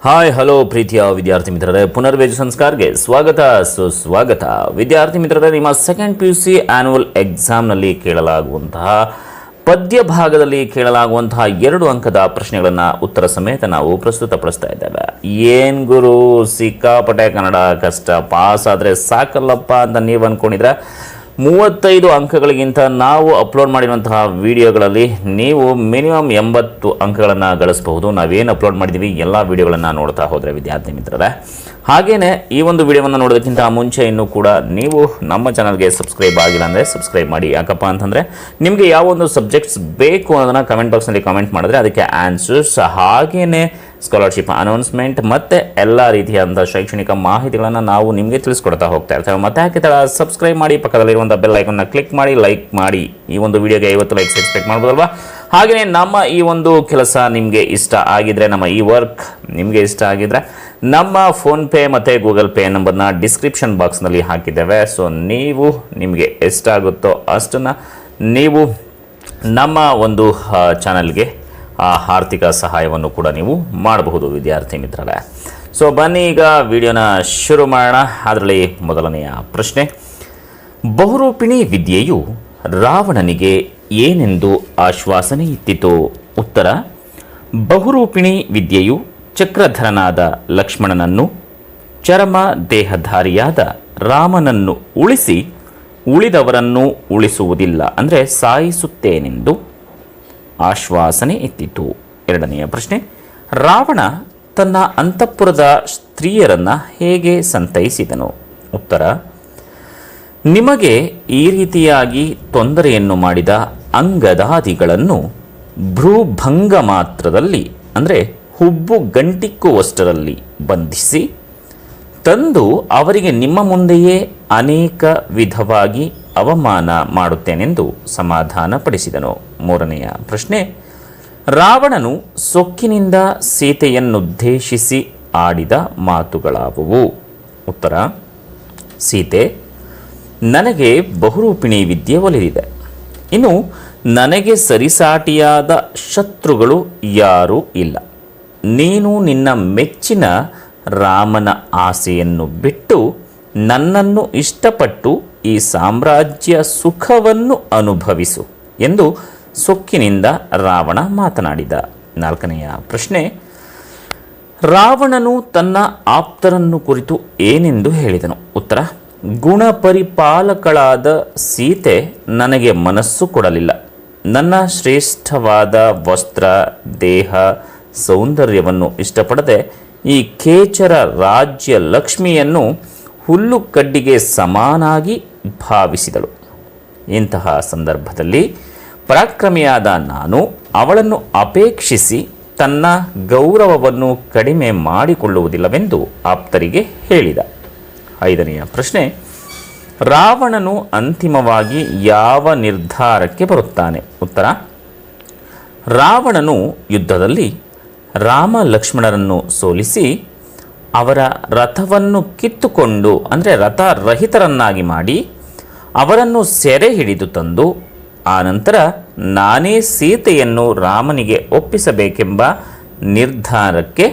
Hi hello ಪ್ರೀತಿಯ ವಿದ್ಯಾರ್ಥಿ ಮಿತ್ರರೇ, ಪುನರ್ವೇಜು ಸಂಸ್ಕಾರ್ಗೆ ಸ್ವಾಗತ ಸುಸ್ವಾಗತ. ವಿದ್ಯಾರ್ಥಿ ಮಿತ್ರರೇ, ನಿಮ್ಮ ಸೆಕೆಂಡ್ PUC ಆ್ಯನ್ಯುವಲ್ ಎಕ್ಸಾಮ್ನಲ್ಲಿ ಕೇಳಲಾಗುವಂತಹ ಪದ್ಯ ಭಾಗದಲ್ಲಿ ಕೇಳಲಾಗುವಂತಹ 2 ಅಂಕದ ಪ್ರಶ್ನೆಗಳನ್ನು ಉತ್ತರ ಸಮೇತ ನಾವು ಪ್ರಸ್ತುತಪಡಿಸ್ತಾ ಇದ್ದೇವೆ. ಏನು ಗುರು, ಸಿಕ್ಕಾಪಟ್ಟೆ ಕನ್ನಡ ಕಷ್ಟ, ಪಾಸ್ ಆದರೆ ಸಾಕಲ್ಲಪ್ಪ ಅಂತ ನೀವು ಅಂದ್ಕೊಂಡಿದ್ರೆ 35 ಅಂಕಗಳಿಗಿಂತ ನಾವು ಅಪ್ಲೋಡ್ ಮಾಡಿರುವಂತಹ ವಿಡಿಯೋಗಳಲ್ಲಿ ನೀವು ಮಿನಿಮಮ್ 80 ಅಂಕಗಳನ್ನು ಗಳಿಸಬಹುದು. ನಾವೇನು ಅಪ್ಲೋಡ್ ಮಾಡಿದ್ದೀವಿ ಎಲ್ಲ ವಿಡಿಯೋಗಳನ್ನು ನೋಡ್ತಾ ಹೋದರೆ ವಿದ್ಯಾರ್ಥಿ ಮಿತ್ರರೇ. ಹಾಗೆಯೇ ಈ ಒಂದು ವಿಡಿಯೋವನ್ನು ನೋಡೋದಕ್ಕಿಂತ ಮುಂಚೆ ಇನ್ನೂ ಕೂಡ ನೀವು ನಮ್ಮ ಚಾನಲ್ಗೆ ಸಬ್ಸ್ಕ್ರೈಬ್ ಆಗಿಲ್ಲ ಅಂದರೆ ಸಬ್ಸ್ಕ್ರೈಬ್ ಮಾಡಿ. ಯಾಕಪ್ಪ ಅಂತಂದರೆ ನಿಮಗೆ ಯಾವ ಒಂದು ಸಬ್ಜೆಕ್ಟ್ಸ್ ಬೇಕು ಅನ್ನೋದನ್ನು ಕಮೆಂಟ್ ಬಾಕ್ಸ್ನಲ್ಲಿ ಕಮೆಂಟ್ ಮಾಡಿದ್ರೆ ಅದಕ್ಕೆ ಆನ್ಸರ್ಸ್, ಹಾಗೆಯೇ ಸ್ಕಾಲರ್ಶಿಪ್ ಅನೌನ್ಸ್ಮೆಂಟ್ ಮತ್ತು ಎಲ್ಲ ರೀತಿಯಾದಂಥ ಶೈಕ್ಷಣಿಕ ಮಾಹಿತಿಗಳನ್ನು ನಾವು ನಿಮಗೆ ತಿಳಿಸ್ಕೊಡ್ತಾ ಹೋಗ್ತಾ ಇರ್ತೇವೆ. ಮತ್ತೆ ಹಾಗೆ ತಡ ಸಬ್ಸ್ಕ್ರೈಬ್ ಮಾಡಿ, ಪಕ್ಕದಲ್ಲಿರುವಂಥ ಬೆಲ್ ಐಕನ್ನ ಕ್ಲಿಕ್ ಮಾಡಿ, ಲೈಕ್ ಮಾಡಿ. ಈ ಒಂದು ವಿಡಿಯೋಗೆ 50 ಲೈಕ್ಸ್ ಎಕ್ಸ್ಪೆಕ್ಟ್ ಮಾಡ್ಬೋದಲ್ವಾ? ಹಾಗೆಯೇ ನಮ್ಮ ಈ ಒಂದು ಕೆಲಸ ನಿಮಗೆ ಇಷ್ಟ ಆಗಿದ್ರೆ, ನಮ್ಮ ಈ ವರ್ಕ್ ನಿಮಗೆ ಇಷ್ಟ ಆಗಿದ್ರೆ ನಮ್ಮ ಫೋನ್ಪೇ ಮತ್ತು ಗೂಗಲ್ ಪೇ ನಂಬರ್ನ ಡಿಸ್ಕ್ರಿಪ್ಷನ್ ಬಾಕ್ಸ್ನಲ್ಲಿ ಹಾಕಿದ್ದೇವೆ. ಸೊ ನೀವು ನಿಮಗೆ ಎಷ್ಟಾಗುತ್ತೋ ಅಷ್ಟನ್ನು ನೀವು ನಮ್ಮ ಒಂದು ಚಾನಲ್ಗೆ ಆರ್ಥಿಕ ಸಹಾಯವನ್ನು ಕೂಡ ನೀವು ಮಾಡಬಹುದು ವಿದ್ಯಾರ್ಥಿ ಮಿತ್ರರೇ. ಸೊ ಬನ್ನಿ ಈಗ ವಿಡಿಯೋನ ಶುರು ಮಾಡೋಣ. ಅದರಲ್ಲಿ ಮೊದಲನೆಯ ಪ್ರಶ್ನೆ, ಬಹುರೂಪಿಣಿ ವಿದ್ಯೆಯು ರಾವಣನಿಗೆ ಏನೆಂದು ಆಶ್ವಾಸನೆ ಇತ್ತಿತು? ಉತ್ತರ, ಬಹುರೂಪಿಣಿ ವಿದ್ಯೆಯು ಚಕ್ರಧರನಾದ ಲಕ್ಷ್ಮಣನನ್ನು, ಚರಮ ದೇಹಧಾರಿಯಾದ ರಾಮನನ್ನು ಉಳಿಸಿ ಉಳಿದವರನ್ನು ಉಳಿಸುವುದಿಲ್ಲ, ಅಂದರೆ ಸಾಯಿಸುತ್ತೇನೆಂದು ಆಶ್ವಾಸನೆ ಇತ್ತಿತು. ಎರಡನೆಯ ಪ್ರಶ್ನೆ, ರಾವಣ ತನ್ನ ಅಂತಃಪುರದ ಸ್ತ್ರೀಯರನ್ನು ಹೇಗೆ ಸಂತೈಸಿದನು? ಉತ್ತರ, ನಿಮಗೆ ಈ ರೀತಿಯಾಗಿ ತೊಂದರೆಯನ್ನು ಮಾಡಿದ ಅಂಗದಾದಿಗಳನ್ನು ಭ್ರೂಭಂಗ ಮಾತ್ರದಲ್ಲಿ, ಅಂದರೆ ಹುಬ್ಬು ಗಂಟಿಕ್ಕುವಷ್ಟರಲ್ಲಿ ಬಂಧಿಸಿ ತಂದು ಅವರಿಗೆ ನಿಮ್ಮ ಮುಂದೆಯೇ ಅನೇಕ ವಿಧವಾಗಿ ಅವಮಾನ ಮಾಡುತ್ತೇನೆಂದು ಸಮಾಧಾನಪಡಿಸಿದನು. ಮೂರನೆಯ ಪ್ರಶ್ನೆ, ರಾವಣನು ಸೊಕ್ಕಿನಿಂದ ಸೀತೆಯನ್ನುದ್ದೇಶಿಸಿ ಆಡಿದ ಮಾತುಗಳಾವುವು? ಉತ್ತರ, ಸೀತೆ, ನನಗೆ ಬಹುರೂಪಿಣಿ ವಿದ್ಯೆ ಒಲಿದಿದೆ. ಇನ್ನು ನನಗೆ ಸರಿಸಾಟಿಯಾದ ಶತ್ರುಗಳು ಯಾರೂ ಇಲ್ಲ. ನೀನು ನಿನ್ನ ಮೆಚ್ಚಿನ ರಾಮನ ಆಸೆಯನ್ನು ಬಿಟ್ಟು ನನ್ನನ್ನು ಇಷ್ಟಪಟ್ಟು ಈ ಸಾಮ್ರಾಜ್ಯ ಸುಖವನ್ನು ಅನುಭವಿಸು ಎಂದು ಸೊಕ್ಕಿನಿಂದ ರಾವಣ ಮಾತನಾಡಿದ. ನಾಲ್ಕನೆಯ ಪ್ರಶ್ನೆ, ರಾವಣನು ತನ್ನ ಆಪ್ತರನ್ನು ಕುರಿತು ಏನೆಂದು ಹೇಳಿದನು? ಉತ್ತರ, ಗುಣಪರಿಪಾಲಕಳಾದ ಸೀತೆ ನನಗೆ ಮನಸ್ಸು ಕೊಡಲಿಲ್ಲ. ನನ್ನ ಶ್ರೇಷ್ಠವಾದ ವಸ್ತ್ರ, ದೇಹ, ಸೌಂದರ್ಯವನ್ನು ಇಷ್ಟಪಡದೆ ಈ ಖೇಚರ ರಾಜ್ಯ ಲಕ್ಷ್ಮಿಯನ್ನು ಹುಲ್ಲು ಕಡ್ಡಿಗೆ ಸಮಾನಾಗಿ ಭಾವಿಸಿದಳು. ಇಂತಹ ಸಂದರ್ಭದಲ್ಲಿ ಪರಾಕ್ರಮಿಯಾದ ನಾನು ಅವಳನ್ನು ಅಪೇಕ್ಷಿಸಿ ತನ್ನ ಗೌರವವನ್ನು ಕಡಿಮೆ ಮಾಡಿಕೊಳ್ಳುವುದಿಲ್ಲವೆಂದು ಆಪ್ತರಿಗೆ ಹೇಳಿದ. ಐದನೆಯ ಪ್ರಶ್ನೆ, ರಾವಣನು ಅಂತಿಮವಾಗಿ ಯಾವ ನಿರ್ಧಾರಕ್ಕೆ ಬರುತ್ತಾನೆ? ಉತ್ತರ, ರಾವಣನು ಯುದ್ಧದಲ್ಲಿ ರಾಮ ಲಕ್ಷ್ಮಣರನ್ನು ಸೋಲಿಸಿ ಅವರ ರಥವನ್ನು ಕಿತ್ತುಕೊಂಡು, ಅಂದರೆ ರಥರಹಿತರನ್ನಾಗಿ ಮಾಡಿ ಅವರನ್ನು ಸೆರೆ ಹಿಡಿದು ತಂದು ಆನಂತರ ನಾನೇ ಸೀತೆಯನ್ನು ರಾಮನಿಗೆ ಒಪ್ಪಿಸಬೇಕೆಂಬ ನಿರ್ಧಾರಕ್ಕೆ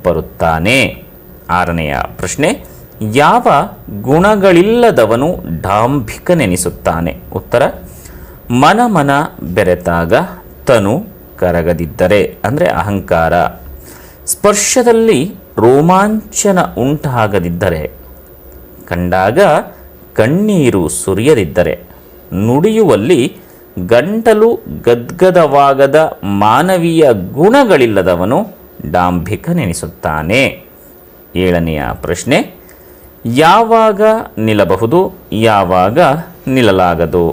ಬರುತ್ತಾನೆ. ಆರನೆಯ ಪ್ರಶ್ನೆ, ಯಾವ ಗುಣಗಳಿಲ್ಲದವನು ಡಾಂಭಿಕನೆನಿಸುತ್ತಾನೆ? ಉತ್ತರ, ಮನ ಬೆರೆತಾಗ ತನು ಕರಗದಿದ್ದರೆ, ಅಂದರೆ ಅಹಂಕಾರ, ಸ್ಪರ್ಶದಲ್ಲಿ ರೋಮಾಂಚನ ಉಂಟಾಗದಿದ್ದರೆ, ಕಂಡಾಗ ಕಣ್ಣೀರು ಸುರಿಯದಿದ್ದರೆ, ನುಡಿಯುವಲ್ಲಿ ಗಂಟಲು ಗದ್ಗದವಾಗದ ಮಾನವೀಯ ಗುಣಗಳಿಲ್ಲದವನು ಡಾಂಭಿಕನೆನಿಸುತ್ತಾನೆ. ಏಳನೆಯ ಪ್ರಶ್ನೆ, ಯಾವಾಗ ನಿಲ್ಲಬಹುದು, ಯಾವಾಗ ನಿಲ್ಲಲಾಗದು?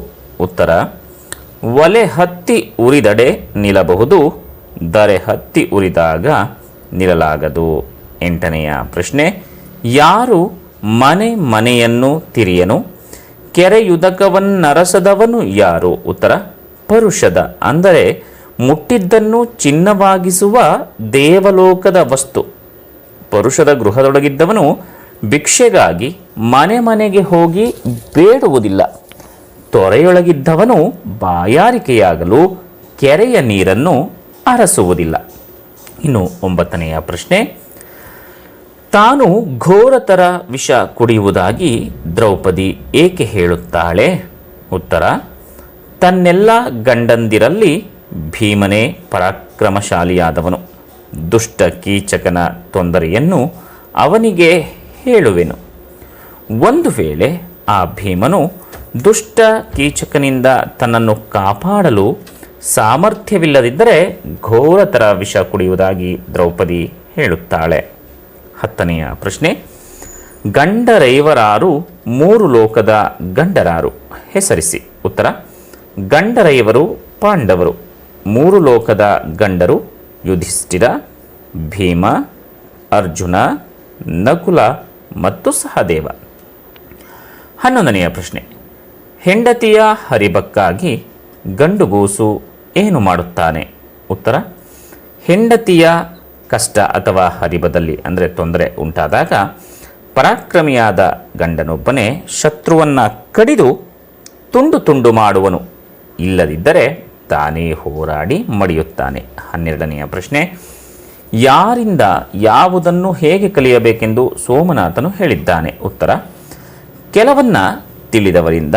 ಉತ್ತರ, ಒಲೆ ಹತ್ತಿ ಉರಿದಡೆ ನಿಲ್ಲಬಹುದು, ದರೆ ಹತ್ತಿ ಉರಿದಾಗ ನಿಲ್ಲಲಾಗದು. ಎಂಟನೆಯ ಪ್ರಶ್ನೆ, ಯಾರು ಮನೆಯನ್ನು ತಿರಿಯನು, ಕೆರೆಯುದಕವನ್ನರಸದವನು ಯಾರು? ಉತ್ತರ, ಪರುಷದ, ಅಂದರೆ ಮುಟ್ಟಿದ್ದನ್ನು ಚಿನ್ನವಾಗಿಸುವ ದೇವಲೋಕದ ವಸ್ತು. ಪರುಷದ ಗೃಹದೊಳಗಿದ್ದವನು ಭಿಕ್ಷೆಗಾಗಿ ಮನೆಗೆ ಹೋಗಿ ಬೇಡುವುದಿಲ್ಲ. ತೊರೆಯೊಳಗಿದ್ದವನು ಬಾಯಾರಿಕೆಯಾಗಲು ಕೆರೆಯ ನೀರನ್ನು ಅರಸುವುದಿಲ್ಲ. ಇನ್ನು 9ನೆಯ ಪ್ರಶ್ನೆ, ತಾನು ಘೋರತರ ವಿಷ ಕುಡಿಯುವುದಾಗಿ ದ್ರೌಪದಿ ಏಕೆ ಹೇಳುತ್ತಾಳೆ? ಉತ್ತರ: ತನ್ನೆಲ್ಲ ಗಂಡಂದಿರಲ್ಲಿ ಭೀಮನೇ ಪರಾಕ್ರಮಶಾಲಿಯಾದವನು. ದುಷ್ಟ ಕೀಚಕನ ತೊಂದರೆಯನ್ನು ಅವನಿಗೆ ಹೇಳುವೆನು. ಒಂದು ವೇಳೆ ಆ ಭೀಮನು ದುಷ್ಟ ಕೀಚಕನಿಂದ ತನ್ನನ್ನು ಕಾಪಾಡಲು ಸಾಮರ್ಥ್ಯವಿಲ್ಲದಿದ್ದರೆ ಘೋರತರ ವಿಷ ಕುಡಿಯುವುದಾಗಿ ದ್ರೌಪದಿ ಹೇಳುತ್ತಾಳೆ. 10ನೆಯ ಪ್ರಶ್ನೆ: ಗಂಡರೈವರಾರು, ಮೂರು ಲೋಕದ ಗಂಡರಾರು? ಹೆಸರಿಸಿ. ಉತ್ತರ: ಗಂಡರೈವರು ಪಾಂಡವರು. ಮೂರು ಲೋಕದ ಗಂಡರು ಯುಧಿಷ್ಠಿರ, ಭೀಮ, ಅರ್ಜುನ, ನಕುಲ ಮತ್ತು ಸಹದೇವ. 11ನೆಯ ಪ್ರಶ್ನೆ: ಹೆಂಡತಿಯ ಹರಿಬಕ್ಕಾಗಿ ಗಂಡುಗೂಸು ಏನು ಮಾಡುತ್ತಾನೆ? ಉತ್ತರ: ಹೆಂಡತಿಯ ಕಷ್ಟ ಅಥವಾ ಹರಿಬದಲ್ಲಿ ಅಂದರೆ ತೊಂದರೆ ಉಂಟಾದಾಗ ಪರಾಕ್ರಮಿಯಾದ ಗಂಡನೊಬ್ಬನೇ ಶತ್ರುವನ್ನು ಕಡಿದು ತುಂಡು ತುಂಡು ಮಾಡುವನು. ಇಲ್ಲದಿದ್ದರೆ ತಾನೇ ಹೋರಾಡಿ ಮಡಿಯುತ್ತಾನೆ. 12ನೆಯ ಪ್ರಶ್ನೆ: ಯಾರಿಂದ ಯಾವುದನ್ನು ಹೇಗೆ ಕಲಿಯಬೇಕೆಂದು ಸೋಮನಾಥನು ಹೇಳಿದ್ದಾನೆ? ಉತ್ತರ: ಕೆಲವನ್ನ ತಿಳಿದವರಿಂದ,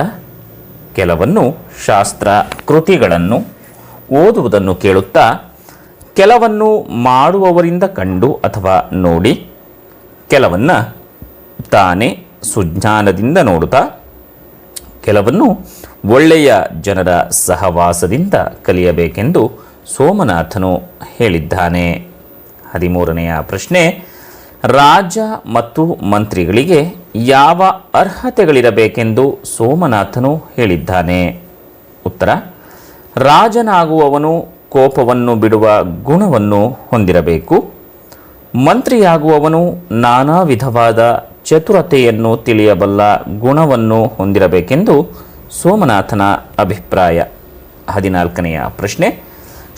ಕೆಲವನ್ನು ಶಾಸ್ತ್ರ ಕೃತಿಗಳನ್ನು ಓದುವುದನ್ನು ಕೇಳುತ್ತಾ, ಕೆಲವನ್ನು ಮಾಡುವವರಿಂದ ಕಂಡು ಅಥವಾ ನೋಡಿ, ಕೆಲವನ್ನ ತಾನೇ ಸುಜ್ಞಾನದಿಂದ ನೋಡುತ್ತಾ, ಕೆಲವನ್ನು ಒಳ್ಳೆಯ ಜನರ ಸಹವಾಸದಿಂದ ಕಲಿಯಬೇಕೆಂದು ಸೋಮನಾಥನು ಹೇಳಿದ್ದಾನೆ. 13ನೆಯ ಪ್ರಶ್ನೆ: ರಾಜ ಮತ್ತು ಮಂತ್ರಿಗಳಿಗೆ ಯಾವ ಅರ್ಹತೆಗಳಿರಬೇಕೆಂದು ಸೋಮನಾಥನು ಹೇಳಿದ್ದಾನೆ? ಉತ್ತರ: ರಾಜನಾಗುವವನು ಕೋಪವನ್ನು ಬಿಡುವ ಗುಣವನ್ನು ಹೊಂದಿರಬೇಕು. ಮಂತ್ರಿಯಾಗುವವನು ನಾನಾ ವಿಧವಾದ ಚತುರತೆಯನ್ನು ತಿಳಿಯಬಲ್ಲ ಗುಣವನ್ನು ಹೊಂದಿರಬೇಕೆಂದು ಸೋಮನಾಥನ ಅಭಿಪ್ರಾಯ. 14ನೆಯ ಪ್ರಶ್ನೆ: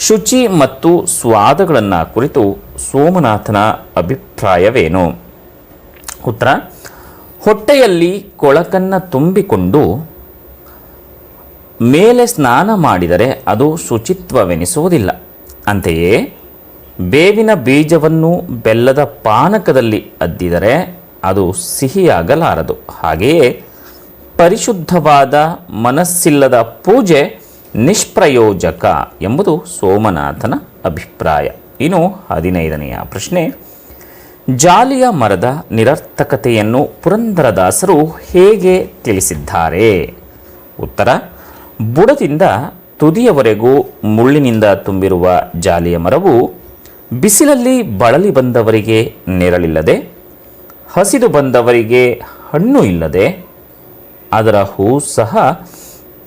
ಶುಚಿ ಮತ್ತು ಸ್ವಾದಗಳನ್ನು ಕುರಿತು ಸೋಮನಾಥನ ಅಭಿಪ್ರಾಯವೇನು? ಉತ್ತರ: ಹೊಟ್ಟೆಯಲ್ಲಿ ಕೊಳಕನ್ನು ತುಂಬಿಕೊಂಡು ಮೇಲೆ ಸ್ನಾನ ಮಾಡಿದರೆ ಅದು ಶುಚಿತ್ವವೆನಿಸುವುದಿಲ್ಲ. ಅಂತೆಯೇ ಬೇವಿನ ಬೀಜವನ್ನು ಬೆಲ್ಲದ ಪಾನಕದಲ್ಲಿ ಅದ್ದಿದರೆ ಅದು ಸಿಹಿಯಾಗಲಾರದು. ಹಾಗೆಯೇ ಪರಿಶುದ್ಧವಾದ ಮನಸ್ಸಿಲ್ಲದ ಪೂಜೆ ನಿಷ್ಪ್ರಯೋಜಕ ಎಂಬುದು ಸೋಮನಾಥನ ಅಭಿಪ್ರಾಯ. ಇನ್ನು 15ನೆಯ ಪ್ರಶ್ನೆ: ಜಾಲಿಯ ಮರದ ನಿರರ್ಥಕತೆಯನ್ನು ಪುರಂದರದಾಸರು ಹೇಗೆ ತಿಳಿಸಿದ್ದಾರೆ? ಉತ್ತರ: ಬುಡದಿಂದ ತುದಿಯವರೆಗೂ ಮುಳ್ಳಿನಿಂದ ತುಂಬಿರುವ ಜಾಲಿಯ ಮರವು ಬಿಸಿಲಲ್ಲಿ ಬಳಲಿ ಬಂದವರಿಗೆ ನೆರಳಿಲ್ಲದೆ, ಹಸಿದು ಬಂದವರಿಗೆ ಹಣ್ಣು ಇಲ್ಲದೆ, ಅದರ ಹೂ ಸಹ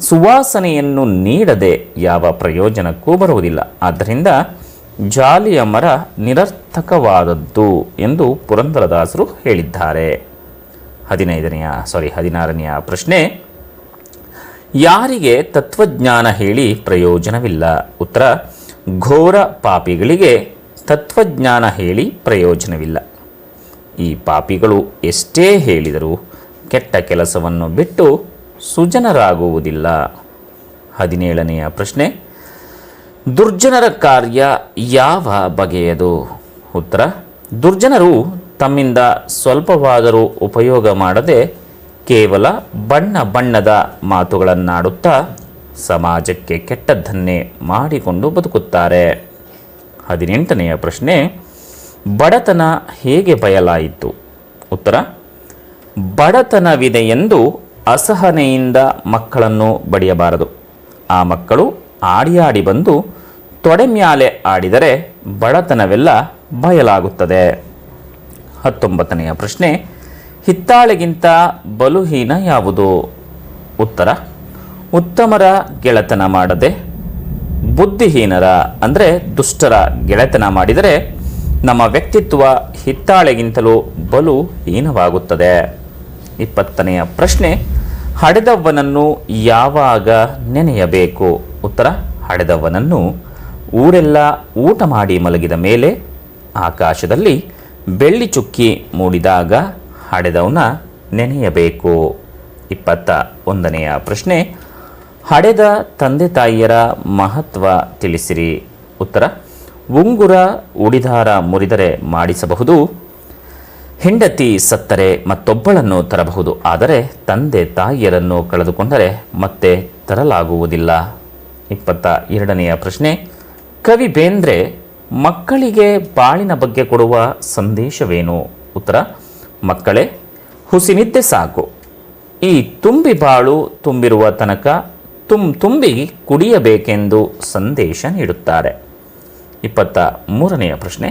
ಸುವಾಸನೆಯನ್ನು ನೀಡದೆ ಯಾವ ಪ್ರಯೋಜನಕ್ಕೂ ಬರುವುದಿಲ್ಲ. ಆದ್ದರಿಂದ ಜಾಲಿಯ ಮರ ನಿರರ್ಥಕವಾದದ್ದು ಎಂದು ಪುರಂದರದಾಸರು ಹೇಳಿದ್ದಾರೆ. 16ನೆಯ ಪ್ರಶ್ನೆ: ಯಾರಿಗೆ ತತ್ವಜ್ಞಾನ ಹೇಳಿ ಪ್ರಯೋಜನವಿಲ್ಲ? ಉತ್ತರ: ಘೋರ ಪಾಪಿಗಳಿಗೆ ತತ್ವಜ್ಞಾನ ಹೇಳಿ ಪ್ರಯೋಜನವಿಲ್ಲ. ಈ ಪಾಪಿಗಳು ಎಷ್ಟೇ ಹೇಳಿದರೂ ಕೆಟ್ಟ ಕೆಲಸವನ್ನು ಬಿಟ್ಟು ಸುಜನರಾಗುವುದಿಲ್ಲ. 17ನೆಯ ಪ್ರಶ್ನೆ: ದುರ್ಜನರ ಕಾರ್ಯ ಯಾವ ಬಗೆಯದು? ಉತ್ತರ: ದುರ್ಜನರು ತಮ್ಮಿಂದ ಸ್ವಲ್ಪವಾದರೂ ಉಪಯೋಗ ಮಾಡದೆ ಕೇವಲ ಬಣ್ಣದ ಮಾತುಗಳನ್ನಾಡುತ್ತಾ ಸಮಾಜಕ್ಕೆ ಕೆಟ್ಟದ್ದನ್ನೇ ಮಾಡಿಕೊಂಡು ಬದುಕುತ್ತಾರೆ. 18ನೆಯ ಪ್ರಶ್ನೆ: ಬಡತನ ಹೇಗೆ ಬಯಲಾಯಿತು? ಉತ್ತರ: ಬಡತನವಿದೆ ಎಂದು ಅಸಹನೆಯಿಂದ ಮಕ್ಕಳನ್ನು ಬಡಿಯಬಾರದು. ಆ ಮಕ್ಕಳು ಆಡಿ ಬಂದು ತೊಡೆ ಮ್ಯಾಲೆ ಆಡಿದರೆ ಬಡತನವೆಲ್ಲ ಬಯಲಾಗುತ್ತದೆ. 19ನೆಯ ಪ್ರಶ್ನೆ: ಹಿತ್ತಾಳೆಗಿಂತ ಬಲುಹೀನ ಯಾವುದು? ಉತ್ತರ: ಉತ್ತಮರ ಗೆಳೆತನ ಮಾಡದೆ ಬುದ್ಧಿಹೀನರ ಅಂದರೆ ದುಷ್ಟರ ಗೆಳೆತನ ಮಾಡಿದರೆ ನಮ್ಮ ವ್ಯಕ್ತಿತ್ವ ಹಿತ್ತಾಳೆಗಿಂತಲೂ ಬಲು ಹೀನವಾಗುತ್ತದೆ. 20ನೆಯ ಪ್ರಶ್ನೆ: ಹಡೆದವ್ವನನ್ನು ಯಾವಾಗ ನೆನೆಯಬೇಕು? ಉತ್ತರ: ಹಡೆದವ್ವನನ್ನು ಊರೆಲ್ಲ ಊಟ ಮಾಡಿ ಮಲಗಿದ ಮೇಲೆ ಆಕಾಶದಲ್ಲಿ ಬೆಳ್ಳಿ ಚುಕ್ಕಿ ಮೂಡಿದಾಗ ಹಡೆದವನ ನೆನೆಯಬೇಕು. 21ನೆಯ ಪ್ರಶ್ನೆ: ಹಡೆದ ತಂದೆ ತಾಯಿಯರ ಮಹತ್ವ ತಿಳಿಸಿರಿ. ಉತ್ತರ: ಉಂಗುರ ಉಡಿದಾರ ಮುರಿದರೆ ಮಾಡಿಸಬಹುದು, ಹೆಂಡತಿ ಸತ್ತರೆ ಮತ್ತೊಬ್ಬಳನ್ನು ತರಬಹುದು, ಆದರೆ ತಂದೆ ತಾಯಿಯರನ್ನು ಕಳೆದುಕೊಂಡರೆ ಮತ್ತೆ ತರಲಾಗುವುದಿಲ್ಲ. 22ನೆಯ ಪ್ರಶ್ನೆ, ಕವಿ ಬೇಂದ್ರೆ ಮಕ್ಕಳಿಗೆ ಬಾಳಿನ ಬಗ್ಗೆ ಕೊಡುವ ಸಂದೇಶವೇನು? ಉತ್ತರ, ಮಕ್ಕಳೇ, ಹುಸಿನಿದ್ದೆ ಸಾಕು, ಈ ತುಂಬಿ ಬಾಳು ತುಂಬಿರುವ ತನಕ ತುಂಬಿ ಕುಡಿಯಬೇಕೆಂದು ಸಂದೇಶ ನೀಡುತ್ತಾರೆ. 23ನೆಯ ಪ್ರಶ್ನೆ,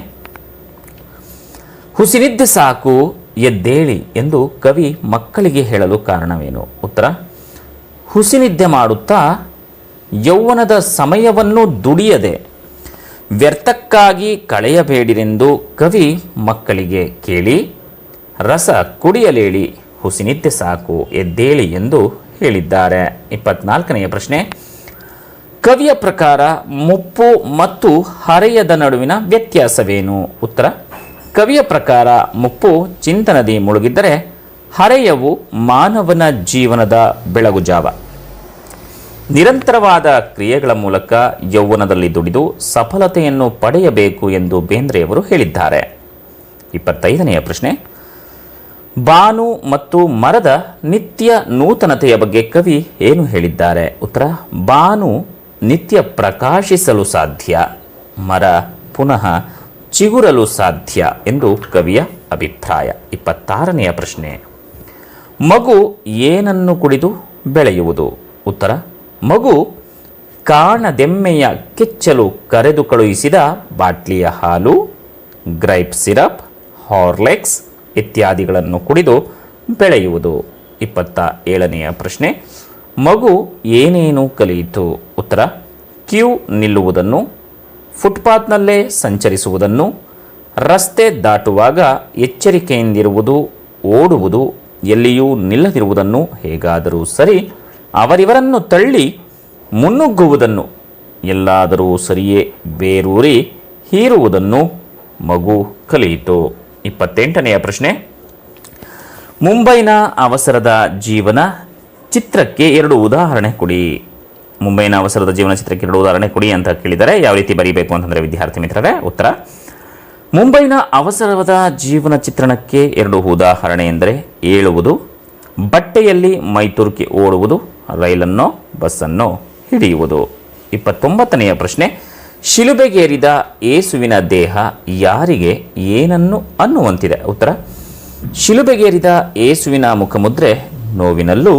ಹುಸಿನಿದ್ದೆ ಸಾಕು ಎದ್ದೇಳಿ ಎಂದು ಕವಿ ಮಕ್ಕಳಿಗೆ ಹೇಳಲು ಕಾರಣವೇನು? ಉತ್ತರ, ಹುಸಿನಿದ್ದೆ ಮಾಡುತ್ತಾ ಯೌವನದ ಸಮಯವನ್ನು ದುಡಿಯದೆ ವ್ಯರ್ಥಕ್ಕಾಗಿ ಕಳೆಯಬೇಡಿರೆಂದು ಕವಿ ಮಕ್ಕಳಿಗೆ ಕೇಳಿ ರಸ ಕುಡಿಯಲೇಳಿ ಹುಸಿನಿದ್ದೆ ಸಾಕು ಎದ್ದೇಳಿ ಎಂದು ಹೇಳಿದ್ದಾರೆ. 24ನೆಯ ಪ್ರಶ್ನೆ, ಕವಿಯ ಪ್ರಕಾರ ಮುಪ್ಪು ಮತ್ತು ಹರೆಯದ ನಡುವಿನ ವ್ಯತ್ಯಾಸವೇನು? ಉತ್ತರ, ಕವಿಯ ಪ್ರಕಾರ ಮುಪ್ಪು ಚಿಂತನದಿ ಮುಳುಗಿದ್ದರೆ ಹರೆಯವು ಮಾನವನ ಜೀವನದ ಬೆಳಗುಜಾವ. ನಿರಂತರವಾದ ಕ್ರಿಯೆಗಳ ಮೂಲಕ ಯೌವನದಲ್ಲಿ ದುಡಿದು ಸಫಲತೆಯನ್ನು ಪಡೆಯಬೇಕು ಎಂದು ಬೇಂದ್ರೆಯವರು ಹೇಳಿದ್ದಾರೆ. 25ನೆಯ ಪ್ರಶ್ನೆ, ಬಾನು ಮತ್ತು ಮರದ ನಿತ್ಯ ನೂತನತೆಯ ಬಗ್ಗೆ ಕವಿ ಏನು ಹೇಳಿದ್ದಾರೆ? ಉತ್ತರ, ಬಾನು ನಿತ್ಯ ಪ್ರಕಾಶಿಸಲು ಸಾಧ್ಯ, ಮರ ಪುನಃ ಚಿಗುರಲು ಸಾಧ್ಯ ಎಂದು ಕವಿಯ ಅಭಿಪ್ರಾಯ. 26ನೆಯ ಪ್ರಶ್ನೆ, ಮಗು ಏನನ್ನು ಕುಡಿದು ಬೆಳೆಯುವುದು? ಉತ್ತರ, ಮಗು ಕಾಣದೆಮ್ಮೆಯ ಕೆಚ್ಚಲು ಕರೆದು ಕಳುಹಿಸಿದ ಬಾಟ್ಲಿಯ ಹಾಲು, ಗ್ರೈಪ್ ಸಿರಪ್, ಹಾರ್ಲೆಕ್ಸ್ ಇತ್ಯಾದಿಗಳನ್ನು ಕುಡಿದು ಬೆಳೆಯುವುದು. 27ನೆಯ ಪ್ರಶ್ನೆ, ಮಗು ಏನೇನು ಕಲಿಯಿತು? ಉತ್ತರ, ಕ್ಯೂ ನಿಲ್ಲುವುದನ್ನು, ಫುಟ್ಪಾತ್ನಲ್ಲೇ ಸಂಚರಿಸುವುದನ್ನು, ರಸ್ತೆ ದಾಟುವಾಗ ಎಚ್ಚರಿಕೆಯಿಂದಿರುವುದು, ಓಡುವುದು, ಎಲ್ಲಿಯೂ ನಿಲ್ಲದಿರುವುದನ್ನು, ಹೇಗಾದರೂ ಸರಿ ಅವರಿವರನ್ನು ತಳ್ಳಿ ಮುನ್ನುಗ್ಗುವುದನ್ನು, ಎಲ್ಲಾದರೂ ಸರಿಯೇ ಬೇರೂರಿ ಹೀರುವುದನ್ನು ಮಗು ಕಲಿಯಿತು. 28ನೆಯ ಪ್ರಶ್ನೆ, ಮುಂಬೈನ ಅವಸರದ ಜೀವನ ಚಿತ್ರಕ್ಕೆ 2 ಉದಾಹರಣೆ ಕೊಡಿ. ಮುಂಬೈನ ಅವಸರದ ಜೀವನ ಚಿತ್ರಕ್ಕೆ 2 ಉದಾಹರಣೆ ಕೊಡಿ ಅಂತ ಕೇಳಿದರೆ ಯಾವ ರೀತಿ ಬರೀಬೇಕು ಅಂತಂದರೆ ವಿದ್ಯಾರ್ಥಿ ಮಿತ್ರರೇ, ಉತ್ತರ, ಮುಂಬೈನ ಅವಸರದ ಜೀವನ ಚಿತ್ರಣಕ್ಕೆ 2 ಉದಾಹರಣೆ ಎಂದರೆ ಏಳುವುದು, ಬಟ್ಟೆಯಲ್ಲಿ ಮೈತುರುಕಿ ಓಡುವುದು, ರೈಲನ್ನೋ ಬಸ್ಸನ್ನೋ ಹಿಡಿಯುವುದು. 29ನೆಯ ಪ್ರಶ್ನೆ, ಶಿಲುಬೆಗೇರಿದ ಯೇಸುವಿನ ದೇಹ ಯಾರಿಗೆ ಏನನ್ನು ಅನ್ನುವಂತಿದೆ? ಉತ್ತರ, ಶಿಲುಬೆಗೇರಿದ ಯೇಸುವಿನ ಮುಖಮುದ್ರೆ ನೋವಿನಲ್ಲೂ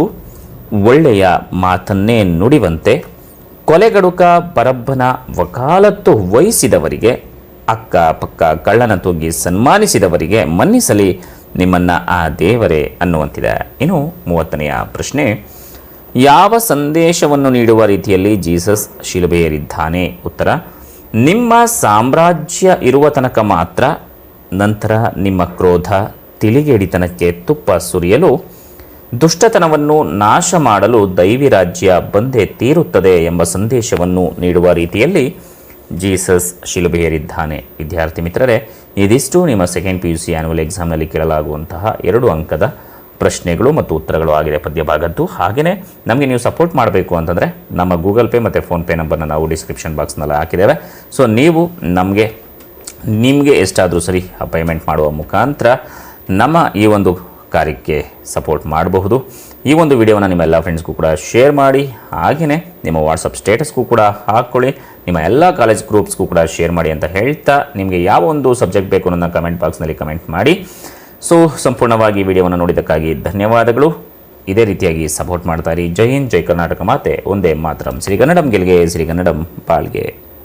ಒಳ್ಳೆಯ ಮಾತನ್ನೇ ನುಡಿವಂತೆ, ಕೊಲೆಗಡುಕ ಬರಬ್ಬನ ವಕಾಲತ್ತು ವಹಿಸಿದವರಿಗೆ, ಅಕ್ಕಪಕ್ಕ ಕಳ್ಳನ ತೂಗಿ ಸನ್ಮಾನಿಸಿದವರಿಗೆ ಮನ್ನಿಸಲಿ ನಿಮ್ಮನ್ನು ಆ ದೇವರೇ ಅನ್ನುವಂತಿದೆ. ಇನ್ನು 30ನೆಯ ಪ್ರಶ್ನೆ, ಯಾವ ಸಂದೇಶವನ್ನು ನೀಡುವ ರೀತಿಯಲ್ಲಿ ಜೀಸಸ್ ಶಿಲುಬೆಯೇರಿದ್ದಾನೆ? ಉತ್ತರ, ನಿಮ್ಮ ಸಾಮ್ರಾಜ್ಯ ಇರುವ ತನಕ ಮಾತ್ರ, ನಂತರ ನಿಮ್ಮ ಕ್ರೋಧ ತಿಳಿಗೇಡಿತನಕ್ಕೆ ತುಪ್ಪ ಸುರಿಯಲು, ದುಷ್ಟತನವನ್ನು ನಾಶ ಮಾಡಲು ದೈವಿ ರಾಜ್ಯ ಬಂದೇ ತೀರುತ್ತದೆ ಎಂಬ ಸಂದೇಶವನ್ನು ನೀಡುವ ರೀತಿಯಲ್ಲಿ ಜೀಸಸ್ ಶಿಲುಬೆಯೇರಿದ್ದಾನೆ. ವಿದ್ಯಾರ್ಥಿ ಮಿತ್ರರೇ, ಇದಿಷ್ಟು ನಿಮ್ಮ ಸೆಕೆಂಡ್ PUC ಆ್ಯನ್ಯುವಲ್ ಎಕ್ಸಾಮ್ನಲ್ಲಿ ಕೇಳಲಾಗುವಂತಹ 2 ಅಂಕದ ಪ್ರಶ್ನೆಗಳು ಮತ್ತು ಉತ್ತರಗಳು ಆಗಿದೆ ಪದ್ಯ ಭಾಗದ್ದು. ಹಾಗೆಯೇ ನಮಗೆ ನೀವು ಸಪೋರ್ಟ್ ಮಾಡಬೇಕು ಅಂತಂದರೆ ನಮ್ಮ ಗೂಗಲ್ ಪೇ ಮತ್ತು ಫೋನ್ಪೇ ನಂಬರ್ನ ನಾವು ಡಿಸ್ಕ್ರಿಪ್ಷನ್ ಬಾಕ್ಸ್ನಲ್ಲಿ ಹಾಕಿದ್ದೇವೆ. ಸೊ ನೀವು ನಿಮಗೆ ಎಷ್ಟಾದರೂ ಸರಿ ಪೇಮೆಂಟ್ ಮಾಡುವ ಮುಖಾಂತರ ನಮ್ಮ ಈ ಒಂದು ಕಾರ್ಯಕ್ಕೆ ಸಪೋರ್ಟ್ ಮಾಡಬಹುದು. ಈ ಒಂದು ವಿಡಿಯೋನ ನಿಮ್ಮ ಎಲ್ಲ ಫ್ರೆಂಡ್ಸ್ಗೂ ಕೂಡ ಶೇರ್ ಮಾಡಿ, ಹಾಗೆಯೇ ನಿಮ್ಮ ವಾಟ್ಸಪ್ ಸ್ಟೇಟಸ್ಗೂ ಕೂಡ ಹಾಕ್ಕೊಳ್ಳಿ, ನಿಮ್ಮ ಎಲ್ಲ ಕಾಲೇಜ್ ಗ್ರೂಪ್ಸ್ಗೂ ಕೂಡ ಶೇರ್ ಮಾಡಿ ಅಂತ ಹೇಳ್ತಾ, ನಿಮಗೆ ಯಾವ ಒಂದು ಸಬ್ಜೆಕ್ಟ್ ಬೇಕು ಅನ್ನೋದನ್ನ ಕಮೆಂಟ್ ಬಾಕ್ಸ್ನಲ್ಲಿ ಕಮೆಂಟ್ ಮಾಡಿ. ಸೊ ಸಂಪೂರ್ಣವಾಗಿ ವಿಡಿಯೋವನ್ನು ನೋಡಿದ್ದಕ್ಕಾಗಿ ಧನ್ಯವಾದಗಳು. ಇದೇ ರೀತಿಯಾಗಿ ಸಪೋರ್ಟ್ ಮಾಡ್ತಾ ಇರಿ. ಜೈ ಹಿಂದ್, ಜೈ ಕರ್ನಾಟಕ ಮಾತೆ, ಒಂದೇ ಮಾತರಂ. ಶ್ರೀಗನ್ನಡಂ ಗೆಲ್ಗೆ, ಶ್ರೀಗನ್ನಡಂ ಬಾಳ್ಗೆ.